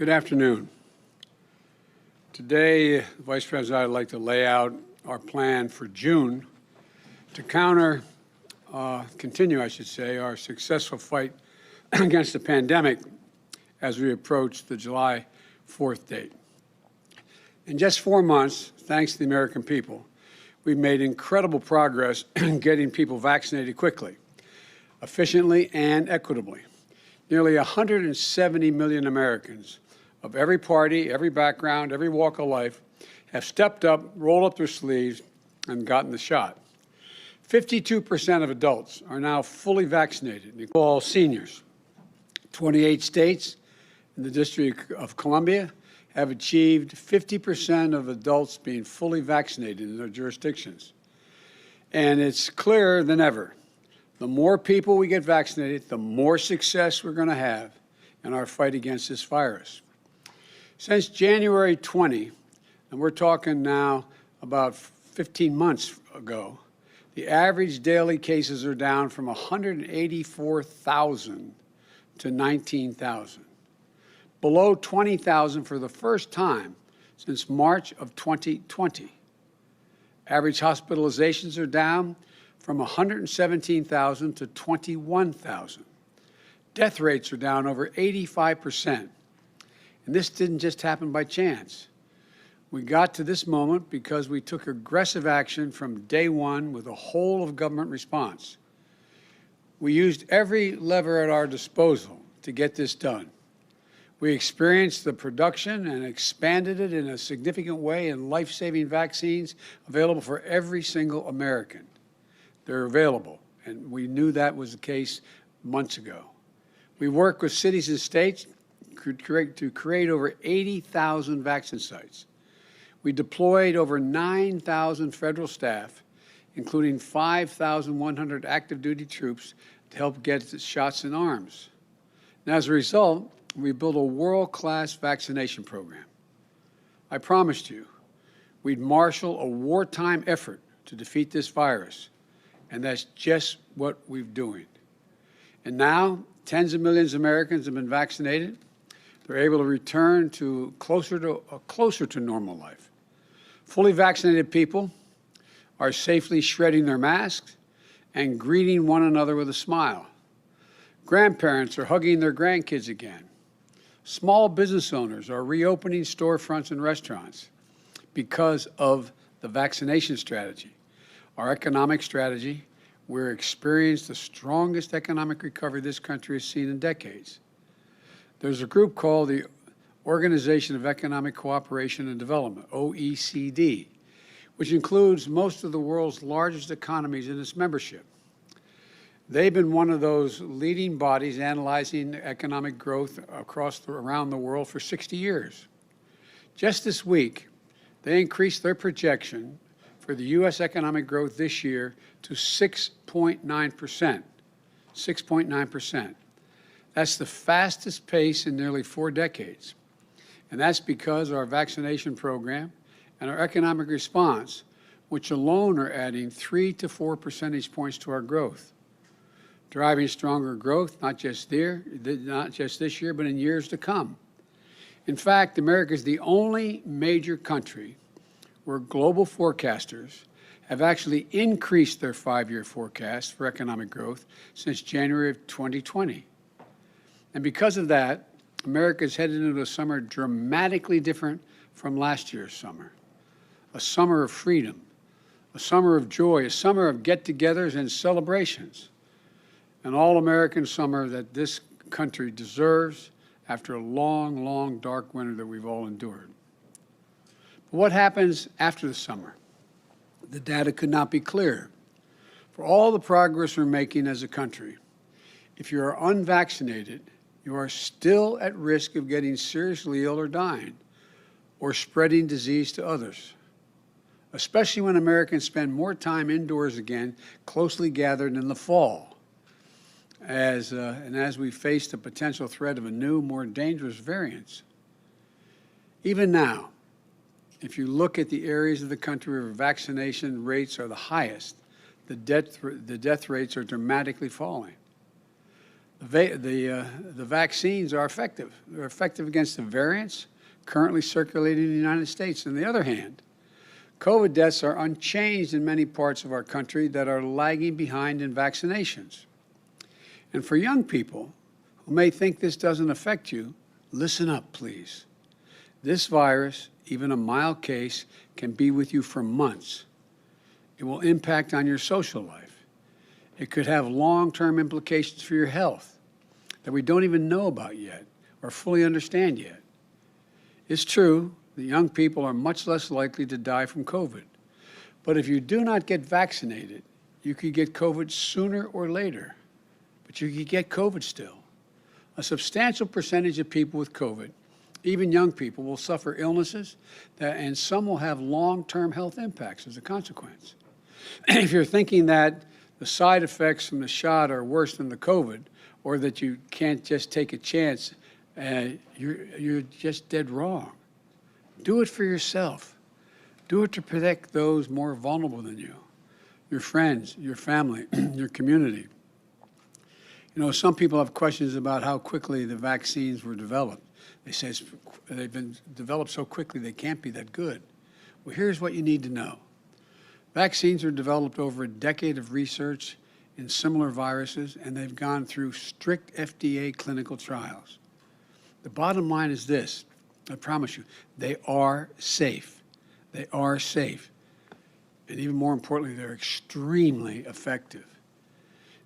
Good afternoon. Today, Vice President, I'd like to lay out our plan for June to continue, our successful fight against the pandemic as we approach the July 4th date. In just 4 months, thanks to the American people, we've made incredible progress in getting people vaccinated quickly, efficiently, and equitably. Nearly 170 million Americans of every party, every background, every walk of life have stepped up, rolled up their sleeves, and gotten the shot. 52% of adults are now fully vaccinated, all seniors. 28 states in the District of Columbia have achieved 50% of adults being fully vaccinated in their jurisdictions. And it's clearer than ever. The more people we get vaccinated, the more success we're going to have in our fight against this virus. Since January 20, and we're talking now about 15 months ago, the average daily cases are down from 184,000 to 19,000, below 20,000 for the first time since March of 2020. Average hospitalizations are down from 117,000 to 21,000. Death rates are down over 85%. And this didn't just happen by chance. We got to this moment because we took aggressive action from day one with a whole of government response. We used every lever at our disposal to get this done. We experienced the production and expanded it in a significant way in life-saving vaccines available for every single American. They're available, and we knew that was the case months ago. We worked with cities and states to create over 80,000 vaccine sites. We deployed over 9,000 federal staff, including 5,100 active duty troops to help get the shots in arms. And as a result, we built a world-class vaccination program. I promised you we'd marshal a wartime effort to defeat this virus, and that's just what we're doing. And now, tens of millions of Americans have been vaccinated. They're able to return to closer to normal life. Fully vaccinated people are safely shredding their masks and greeting one another with a smile. Grandparents are hugging their grandkids again. Small business owners are reopening storefronts and restaurants because of the vaccination strategy. Our economic strategy, we're experiencing the strongest economic recovery this country has seen in decades. There's a group called the Organization of Economic Cooperation and Development, OECD, which includes most of the world's largest economies in its membership. They've been one of those leading bodies analyzing economic growth around the world for 60 years. Just this week, they increased their projection for the U.S. economic growth this year to 6.9%. 6.9%. That's the fastest pace in nearly 4 decades. And that's because our vaccination program and our economic response, which alone are adding 3 to 4 percentage points to our growth, driving stronger growth, not just this year, but in years to come. In fact, America is the only major country where global forecasters have actually increased their 5-year forecast for economic growth since January of 2020. And because of that, America is headed into a summer dramatically different from last year's summer. A summer of freedom, a summer of joy, a summer of get-togethers and celebrations. An all-American summer that this country deserves after a long, long, dark winter that we've all endured. But what happens after the summer? The data could not be clearer. For all the progress we're making as a country, if you are unvaccinated, you are still at risk of getting seriously ill or dying, or spreading disease to others, especially when Americans spend more time indoors again, closely gathered in the fall, as we face the potential threat of a new, more dangerous variant. Even now, if you look at the areas of the country where vaccination rates are the highest, the death rates are dramatically falling. The vaccines are effective. They're effective against the variants currently circulating in the United States. On the other hand, COVID deaths are unchanged in many parts of our country that are lagging behind in vaccinations. And for young people who may think this doesn't affect you, listen up, please. This virus, even a mild case, can be with you for months. It will impact on your social life. It could have long-term implications for your health that we don't even know about yet or fully understand yet. It's true that young people are much less likely to die from COVID. But if you do not get vaccinated, you could get COVID sooner or later. But you could get COVID still. A substantial percentage of people with COVID, even young people, will suffer illnesses and some will have long-term health impacts as a consequence. If you're thinking that the side effects from the shot are worse than the COVID, or that you can't just take a chance, you're just dead wrong. Do it for yourself. Do it to protect those more vulnerable than you, your friends, your family, your community. You know, some people have questions about how quickly the vaccines were developed. They say they've been developed so quickly they can't be that good. Well, here's what you need to know. Vaccines are developed over a decade of research in similar viruses, and they've gone through strict FDA clinical trials. The bottom line is this, I promise you, they are safe. They are safe. And even more importantly, they're extremely effective.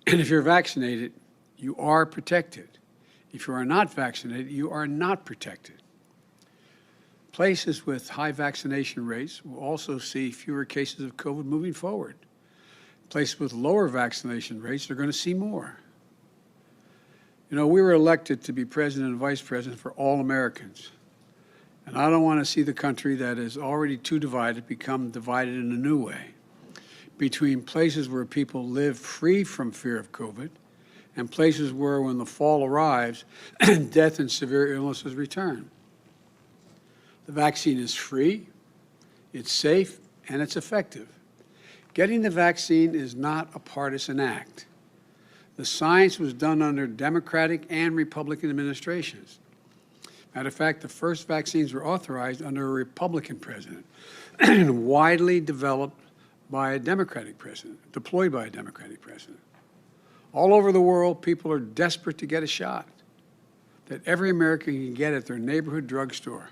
And if you're vaccinated, you are protected. If you are not vaccinated, you are not protected. Places with high vaccination rates will also see fewer cases of COVID moving forward. Places with lower vaccination rates are going to see more. You know, we were elected to be president and vice president for all Americans. And I don't want to see the country that is already too divided become divided in a new way, between places where people live free from fear of COVID and places where, when the fall arrives, death and severe illnesses return. The vaccine is free, it's safe, and it's effective. Getting the vaccine is not a partisan act. The science was done under Democratic and Republican administrations. Matter of fact, the first vaccines were authorized under a Republican president and widely developed by a Democratic president, deployed by a Democratic president. All over the world, people are desperate to get a shot that every American can get at their neighborhood drugstore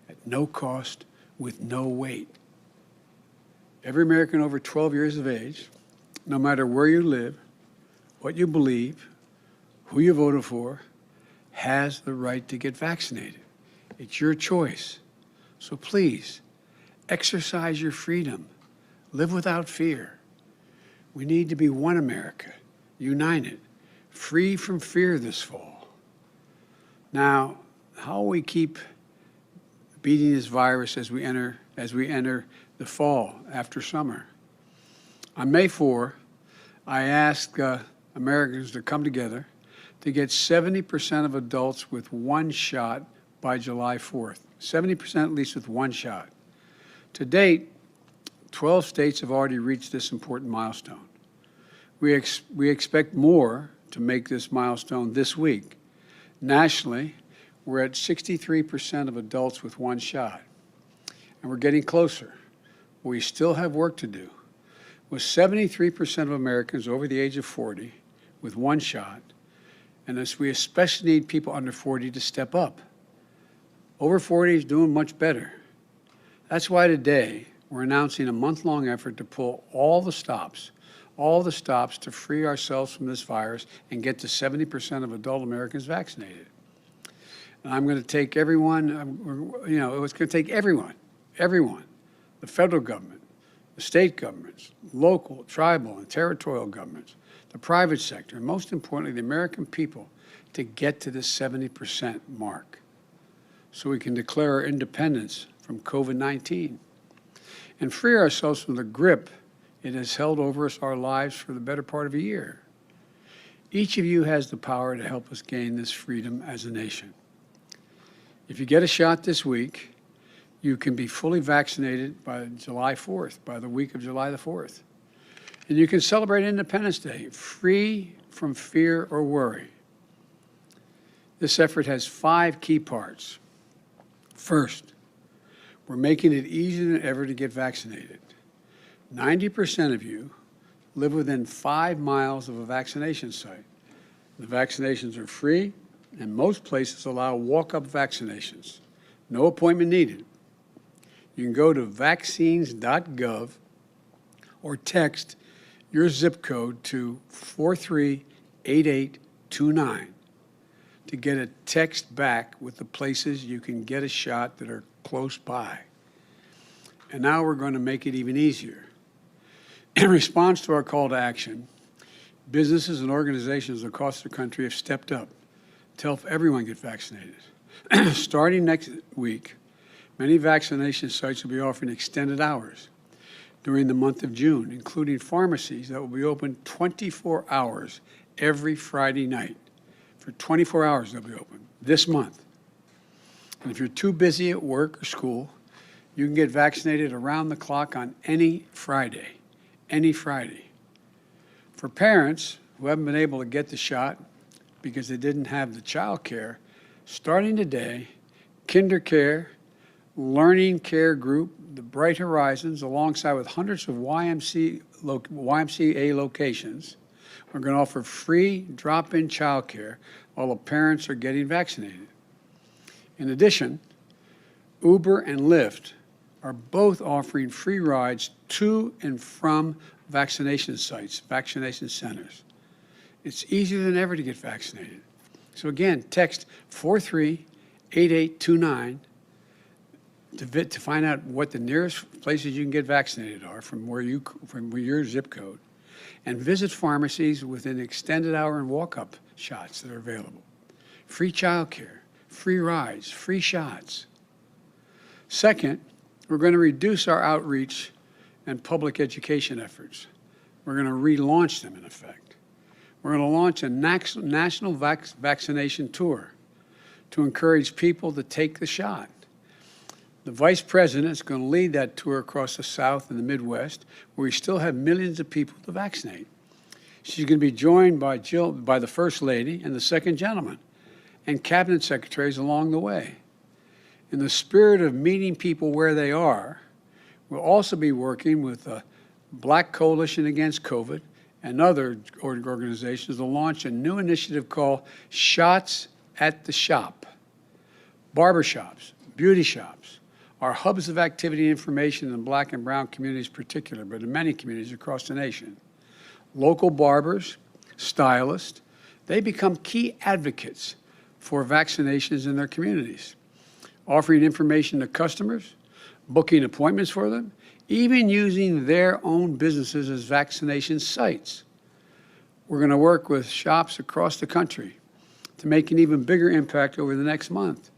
at no cost, with no wait. Every American over 12 years of age, no matter where you live, what you believe, who you voted for, has the right to get vaccinated. It's your choice. So please, exercise your freedom. Live without fear. We need to be one America, united, free from fear this fall. Now, how will we keep beating this virus as we enter the fall after summer? On May 4, I asked Americans to come together to get 70% of adults with one shot by July 4th. 70% at least with one shot. To date, 12 states have already reached this important milestone. We expect more to make this milestone this week. Nationally, we're at 63% of adults with one shot, and we're getting closer. We still have work to do. With 73% of Americans over the age of 40 with one shot, and we especially need people under 40 to step up. Over 40 is doing much better. That's why today we're announcing a month-long effort to pull all the stops to free ourselves from this virus and get to 70% of adult Americans vaccinated. And I'm going to take everyone, it's going to take everyone, the federal government, the state governments, local, tribal, and territorial governments, the private sector, and most importantly, the American people, to get to this 70% mark so we can declare our independence from COVID-19 and free ourselves from the grip it has held over us our lives for the better part of a year. Each of you has the power to help us gain this freedom as a nation. If you get a shot this week, you can be fully vaccinated by July 4th, by the week of July the 4th. And you can celebrate Independence Day free from fear or worry. This effort has 5 key parts. First, we're making it easier than ever to get vaccinated. 90% of you live within 5 miles of a vaccination site. The vaccinations are free, and most places allow walk-up vaccinations. No appointment needed. You can go to vaccines.gov or text your zip code to 438829 to get a text back with the places you can get a shot that are close by. And now we're going to make it even easier. In response to our call to action, businesses and organizations across the country have stepped up to help everyone get vaccinated. Starting next week, many vaccination sites will be offering extended hours during the month of June, including pharmacies that will be open 24 hours every Friday night. For 24 hours they'll be open this month. And if you're too busy at work or school, you can get vaccinated around the clock on any Friday. Any Friday. For parents who haven't been able to get the shot because they didn't have the childcare, starting today, KinderCare, Learning Care Group, the Bright Horizons, alongside with hundreds of YMCA locations, are going to offer free drop-in childcare while the parents are getting vaccinated. In addition, Uber and Lyft are both offering free rides to and from vaccination sites, vaccination centers. It's easier than ever to get vaccinated. So again, text 438829 to find out what the nearest places you can get vaccinated are from your zip code, and visit pharmacies within extended hour and walk-up shots that are available. Free childcare, free rides, free shots. Second, we're going to reduce our outreach and public education efforts. We're going to relaunch them, in effect. We're going to launch a national vaccination tour to encourage people to take the shot. The Vice President is going to lead that tour across the South and the Midwest, where we still have millions of people to vaccinate. She's going to be joined by the First Lady and the Second Gentleman, and Cabinet Secretaries along the way. In the spirit of meeting people where they are, we'll also be working with the Black Coalition Against COVID and other organizations to launch a new initiative called Shots at the Shop. Barbershops, beauty shops, are hubs of activity and information in Black and brown communities in particular, but in many communities across the nation. Local barbers, stylists, they become key advocates for vaccinations in their communities, offering information to customers, booking appointments for them, even using their own businesses as vaccination sites. We're going to work with shops across the country to make an even bigger impact over the next month.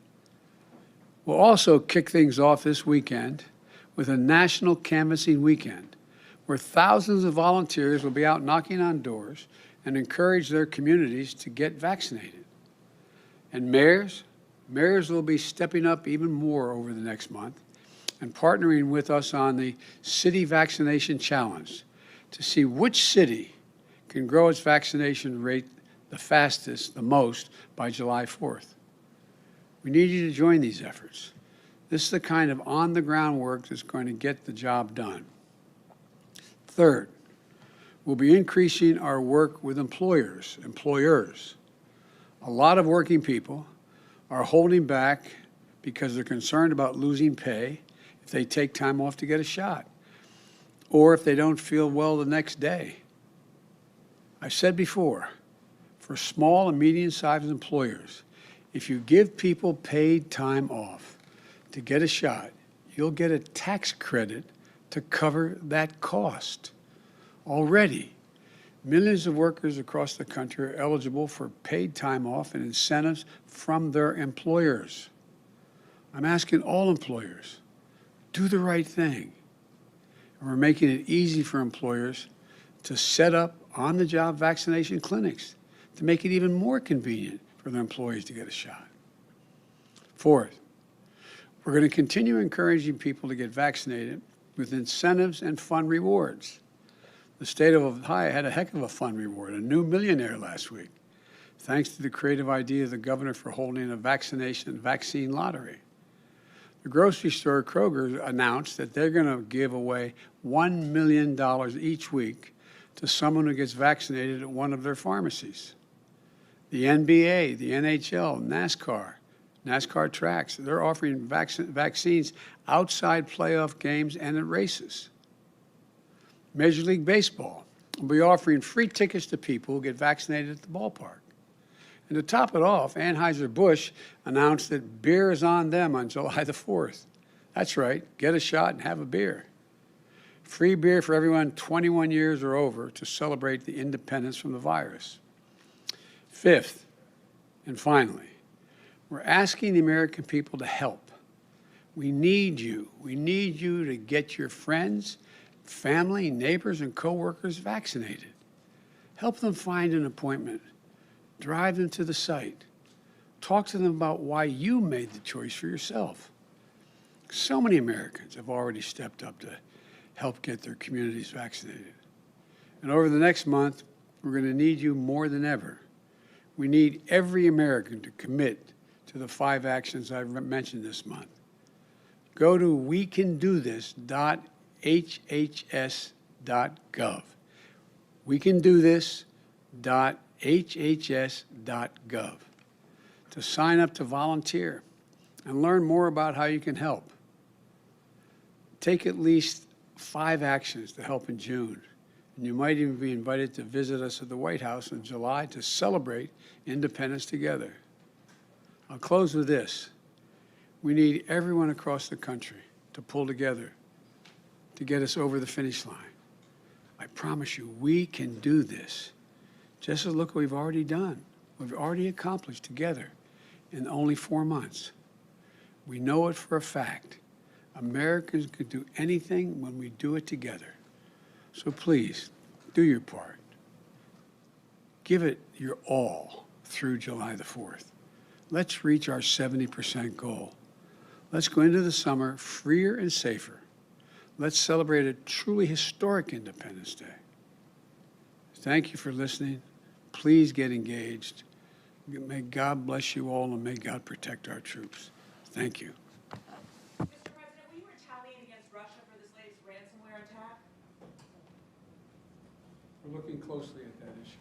We'll also kick things off this weekend with a national canvassing weekend, where thousands of volunteers will be out knocking on doors and encourage their communities to get vaccinated. And mayors will be stepping up even more over the next month and partnering with us on the City Vaccination Challenge to see which city can grow its vaccination rate the fastest, the most, by July 4th. We need you to join these efforts. This is the kind of on-the-ground work that's going to get the job done. Third, we'll be increasing our work with employers. A lot of working people are holding back because they're concerned about losing pay if they take time off to get a shot, or if they don't feel well the next day. I've said before, for small and medium-sized employers, if you give people paid time off to get a shot, you'll get a tax credit to cover that cost. Already, millions of workers across the country are eligible for paid time off and incentives from their employers. I'm asking all employers, do the right thing. And we're making it easy for employers to set up on-the-job vaccination clinics to make it even more convenient for their employees to get a shot. Fourth, we're going to continue encouraging people to get vaccinated with incentives and fun rewards. The state of Ohio had a heck of a fun reward, a new millionaire last week. thanks to the creative idea of the governor for holding a vaccine lottery. The grocery store Kroger announced that they're going to give away $1 million each week to someone who gets vaccinated at one of their pharmacies. The NBA, the NHL, NASCAR tracks, they're offering vaccines outside playoff games and at races. Major League Baseball will be offering free tickets to people who get vaccinated at the ballpark. And to top it off, Anheuser-Busch announced that beer is on them on July the 4th. That's right, get a shot and have a beer. Free beer for everyone 21 years or over to celebrate the independence from the virus. Fifth, and finally, we're asking the American people to help. We need you. We need you to get your friends, family, neighbors, and coworkers vaccinated. Help them find an appointment. Drive them to the site. Talk to them about why you made the choice for yourself. So many Americans have already stepped up to help get their communities vaccinated. And over the next month, we're going to need you more than ever. We need every American to commit to the 5 actions I've mentioned this month. Go to wecandothis.hhs.gov. wecandothis.hhs.gov to sign up to volunteer and learn more about how you can help. Take at least 5 actions to help in June, and you might even be invited to visit us at the White House in July to celebrate independence together. I'll close with this. We need everyone across the country to pull together to get us over the finish line. I promise you, we can do this. Just look what we've already done. We've already accomplished together in only 4 months. We know it for a fact. Americans can do anything when we do it together. So please, do your part. Give it your all through July the 4th. Let's reach our 70% goal. Let's go into the summer freer and safer. Let's celebrate a truly historic Independence Day. Thank you for listening. Please get engaged. May God bless you all, and may God protect our troops. Thank you. Mr. President, will you retaliate against Russia for this latest ransomware attack? We're looking closely at that issue.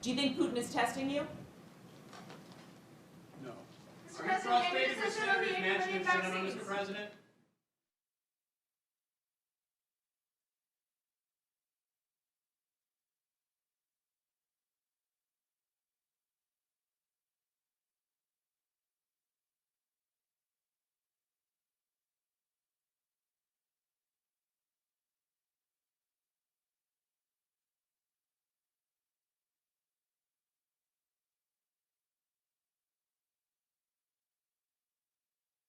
Do you think Putin is testing you? No. Are you frustrated with Senators Manchin and Sinema, Mr. President?